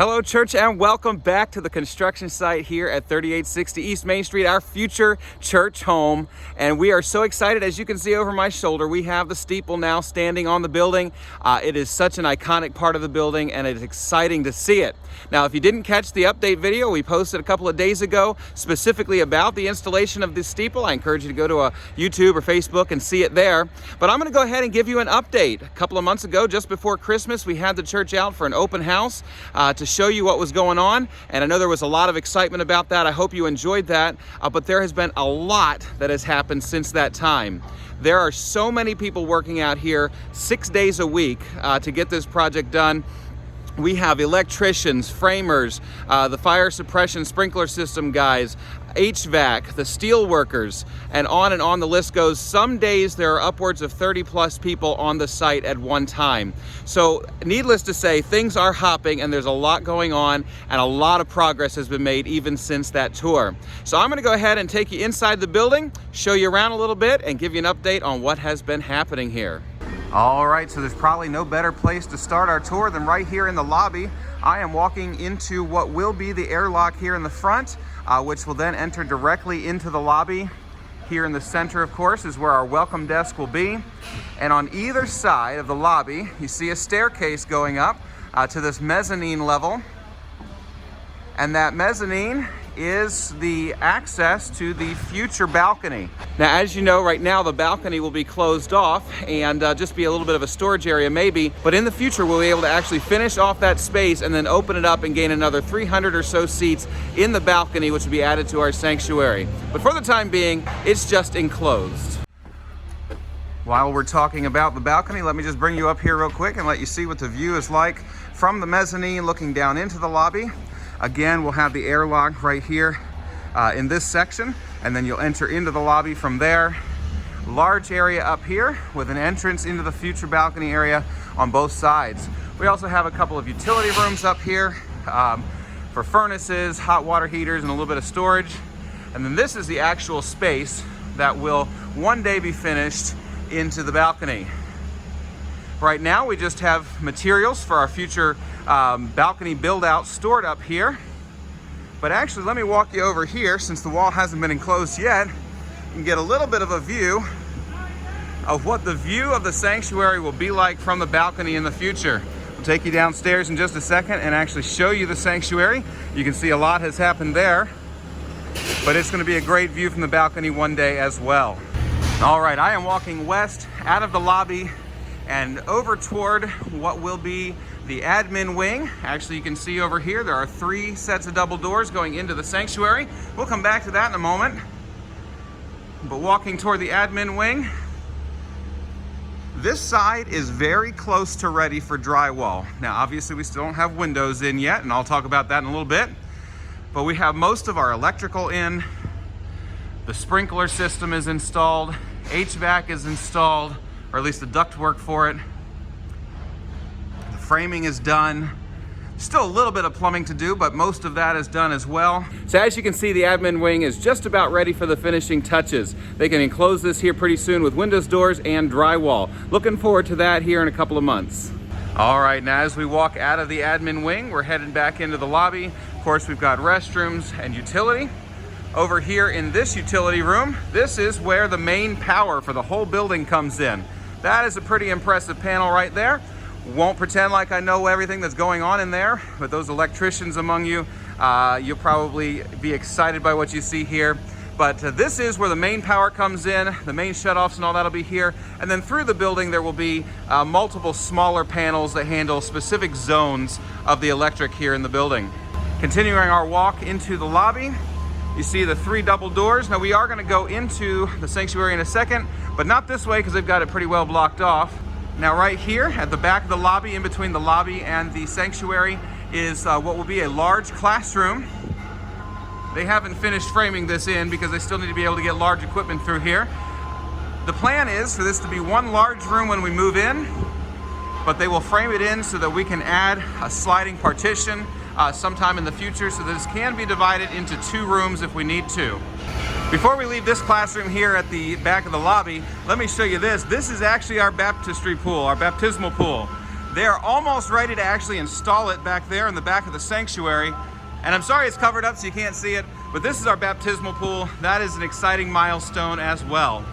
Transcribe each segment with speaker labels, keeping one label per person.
Speaker 1: Hello, church, and welcome back to the construction site here at 3860 East Main Street, our future church home. And we are so excited. As you can see over my shoulder, we have the steeple now standing on the building. It is such an iconic part of the building, and it's exciting to see it. Now, if you didn't catch the update video we posted a couple of days ago, specifically about the installation of this steeple, I encourage you to go to YouTube or Facebook and see it there. But I'm going to go ahead and give you an update. A couple of months ago, just before Christmas, we had the church out for an open house to show you what was going on, and I know there was a lot of excitement about that. I hope you enjoyed that, but there has been a lot that has happened since that time. There are so many people working out here 6 days a week to get this project done. We have electricians, framers, the fire suppression sprinkler system guys, HVAC, the steel workers, and on the list goes. Some days there are upwards of 30 plus people on the site at one time. So needless to say, things are hopping and there's a lot going on, and a lot of progress has been made even since that tour. So I'm going to go ahead and take you inside the building, show you around a little bit, and give you an update on what has been happening here. All right, so there's probably no better place to start our tour than right here in the lobby. I am walking into what will be the airlock here in the front, which will then enter directly into the lobby. Here in the center, of course, is where our welcome desk will be. And on either side of the lobby, you see a staircase going up to this mezzanine level. And that mezzanine is the access to the future balcony. Now, as you know, right now the balcony will be closed off and just be a little bit of a storage area maybe, but in the future we'll be able to actually finish off that space and then open it up and gain another 300 or so seats in the balcony, which will be added to our sanctuary. But for the time being, it's just enclosed. While we're talking about the balcony, let me just bring you up here real quick and let you see what the view is like from the mezzanine looking down into the lobby. Again, we'll have the airlock right here in this section, and then you'll enter into the lobby from there. Large area up here with an entrance into the future balcony area on both sides. We also have a couple of utility rooms up here for furnaces, hot water heaters, and a little bit of storage. And then this is the actual space that will one day be finished into the balcony. Right now, we just have materials for our future balcony build out stored up here. But actually, let me walk you over here, since the wall hasn't been enclosed yet, and get a little bit of a view of what the view of the sanctuary will be like from the balcony in the future. We'll take you downstairs in just a second and actually show you the sanctuary. You can see a lot has happened there, but it's going to be a great view from the balcony one day as well. All right, I am walking west out of the lobby and over toward what will be the admin wing. Actually, you can see over here there are 3 sets of double doors going into the sanctuary. We'll come back to that in a moment. But walking toward the admin wing, this side is very close to ready for drywall. Now, obviously, we still don't have windows in yet, and I'll talk about that in a little bit. But we have most of our electrical in. The sprinkler system is installed. HVAC is installed, or at least the ductwork for it. The framing is done. Still a little bit of plumbing to do, but most of that is done as well. So as you can see, the admin wing is just about ready for the finishing touches. They can enclose this here pretty soon with windows, doors, and drywall. Looking forward to that here in a couple of months. All right, now as we walk out of the admin wing, we're heading back into the lobby. Of course, we've got restrooms and utility. Over here in this utility room, this is where the main power for the whole building comes in. That is a pretty impressive panel right there. Won't pretend like I know everything that's going on in there, but those electricians among you, you'll probably be excited by what you see here. But this is where the main power comes in, the main shutoffs and all that'll be here. And then through the building, there will be multiple smaller panels that handle specific zones of the electric here in the building. Continuing our walk into the lobby, you see the 3 double doors. Now, we are going to go into the sanctuary in a second, but not this way because they've got it pretty well blocked off. Now, right here at the back of the lobby, in between the lobby and the sanctuary, is what will be a large classroom. They haven't finished framing this in because they still need to be able to get large equipment through here. The plan is for this to be one large room when we move in, but they will frame it in so that we can add a sliding partition sometime in the future, so that this can be divided into 2 rooms if we need to. Before we leave this classroom here at the back of the lobby, let me show you this. This is actually our baptistry pool, our baptismal pool. They are almost ready to actually install it back there in the back of the sanctuary. And I'm sorry it's covered up so you can't see it, but this is our baptismal pool. That is an exciting milestone as well.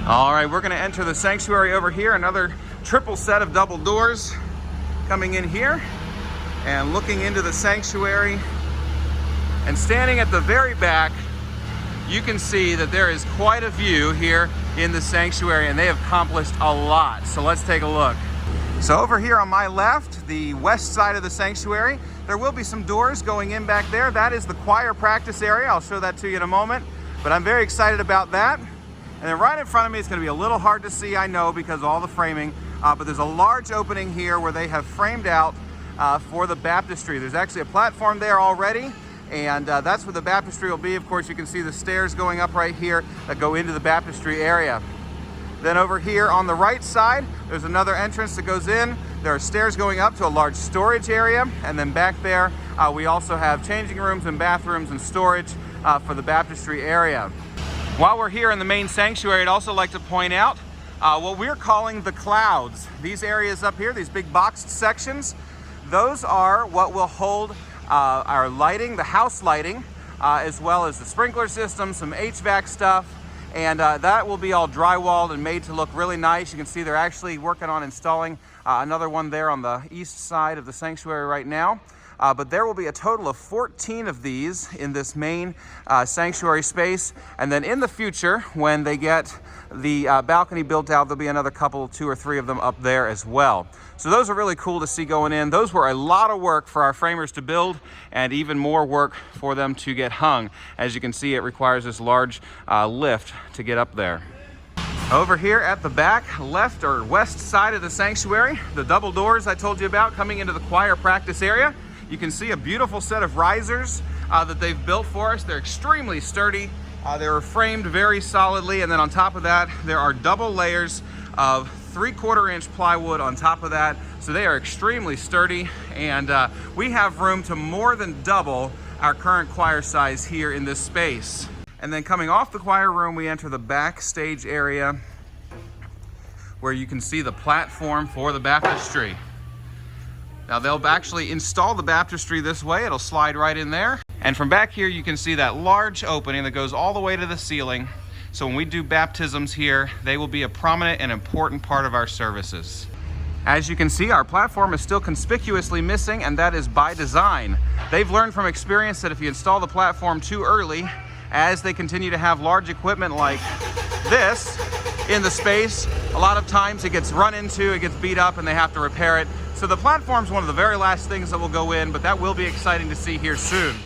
Speaker 1: All right, we're gonna enter the sanctuary over here. Another triple set of double doors coming in here and looking into the sanctuary. And standing at the very back, you can see that there is quite a view here in the sanctuary, and they have accomplished a lot. So let's take a look. So over here on my left, the west side of the sanctuary, there will be some doors going in back there. That is the choir practice area. I'll show that to you in a moment, but I'm very excited about that. And then right in front of me, it's going to be a little hard to see, I know, because of all the framing, but there's a large opening here where they have framed out for the baptistry. There's actually a platform there already, and that's where the baptistry will be. Of course, you can see the stairs going up right here that go into the baptistry area. Then over here on the right side, there's another entrance that goes in. There are stairs going up to a large storage area, and then back there, we also have changing rooms and bathrooms and storage for the baptistry area. While we're here in the main sanctuary, I'd also like to point out what we're calling the clouds. These areas up here, these big boxed sections, those are what will hold our lighting, the house lighting, as well as the sprinkler system, some HVAC stuff, and that will be all drywalled and made to look really nice. You can see they're actually working on installing another one there on the east side of the sanctuary right now. But there will be a total of 14 of these in this main sanctuary space. And then in the future, when they get the balcony built out, there'll be another couple, 2 or 3 of them up there as well. So those are really cool to see going in. Those were a lot of work for our framers to build, and even more work for them to get hung. As you can see, it requires this large lift to get up there. Over here at the back, left or west side of the sanctuary, the double doors I told you about coming into the choir practice area. You can see a beautiful set of risers that they've built for us. They're extremely sturdy. They were framed very solidly, and then on top of that, there are double layers of 3/4 inch plywood on top of that. So they are extremely sturdy, and we have room to more than double our current choir size here in this space. And then coming off the choir room, we enter the backstage area where you can see the platform for the baptistry. Now they'll actually install the baptistry this way. It'll slide right in there. And from back here, you can see that large opening that goes all the way to the ceiling. So when we do baptisms here, they will be a prominent and important part of our services. As you can see, our platform is still conspicuously missing, and that is by design. They've learned from experience that if you install the platform too early, as they continue to have large equipment like this in the space, a lot of times it gets run into, it gets beat up, and they have to repair it. So the platform is one of the very last things that will go in, but that will be exciting to see here soon.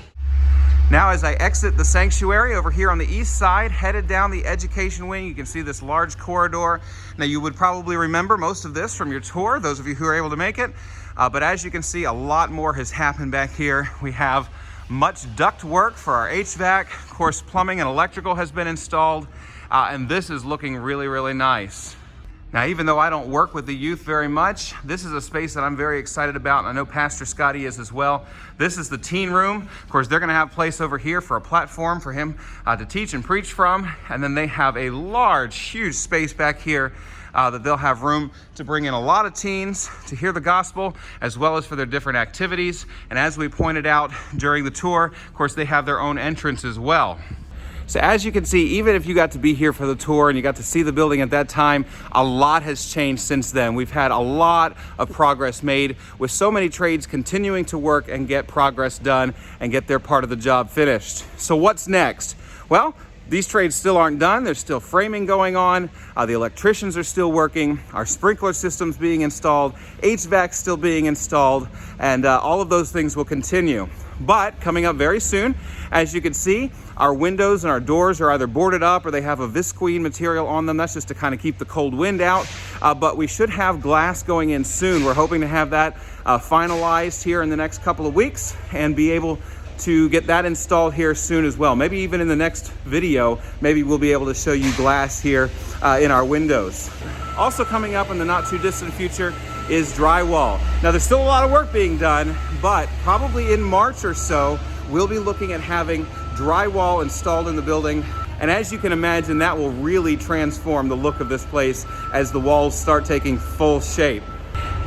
Speaker 1: Now as I exit the sanctuary over here on the east side, headed down the education wing, you can see this large corridor. Now you would probably remember most of this from your tour, those of you who are able to make it. But as you can see, a lot more has happened back here. We have much duct work for our HVAC. Of course, plumbing and electrical has been installed. And this is looking really, really nice. Now, even though I don't work with the youth very much, this is a space that I'm very excited about, and I know Pastor Scotty is as well. This is the teen room. Of course, they're going to have a place over here for a platform for him to teach and preach from, and then they have a large, huge space back here that they'll have room to bring in a lot of teens to hear the gospel, as well as for their different activities. And as we pointed out during the tour, of course, they have their own entrance as well. So as you can see, even if you got to be here for the tour and you got to see the building at that time, a lot has changed since then. We've had a lot of progress made with so many trades continuing to work and get progress done and get their part of the job finished. So what's next? Well, these trades still aren't done. There's still framing going on. The electricians are still working. Our sprinkler system's being installed. HVAC still being installed. And all of those things will continue. But coming up very soon, as you can see, our windows and our doors are either boarded up or they have a visqueen material on them. That's just to kind of keep the cold wind out. But we should have glass going in soon. We're hoping to have that finalized here in the next couple of weeks and be able to get that installed here soon as well. Maybe even in the next video, maybe we'll be able to show you glass here in our windows. Also coming up in the not too distant future is drywall. Now there's still a lot of work being done, but probably in March or so, we'll be looking at having drywall installed in the building. And as you can imagine, that will really transform the look of this place as the walls start taking full shape.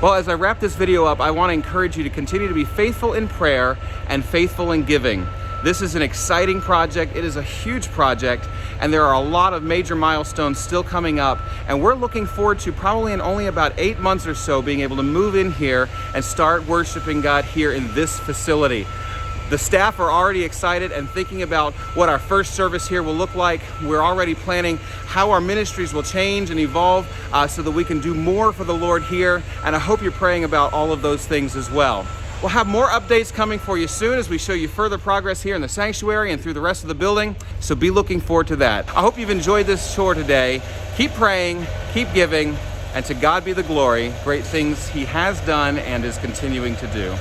Speaker 1: Well, as I wrap this video up, I want to encourage you to continue to be faithful in prayer and faithful in giving. This is an exciting project. It is a huge project, and there are a lot of major milestones still coming up, and we're looking forward to probably in only about 8 months or so being able to move in here and start worshiping God here in this facility. The staff are already excited and thinking about what our first service here will look like. We're already planning how our ministries will change and evolve so that we can do more for the Lord here, and I hope you're praying about all of those things as well. We'll have more updates coming for you soon as we show you further progress here in the sanctuary and through the rest of the building, so be looking forward to that. I hope you've enjoyed this tour today. Keep praying, keep giving, and to God be the glory, great things He has done and is continuing to do.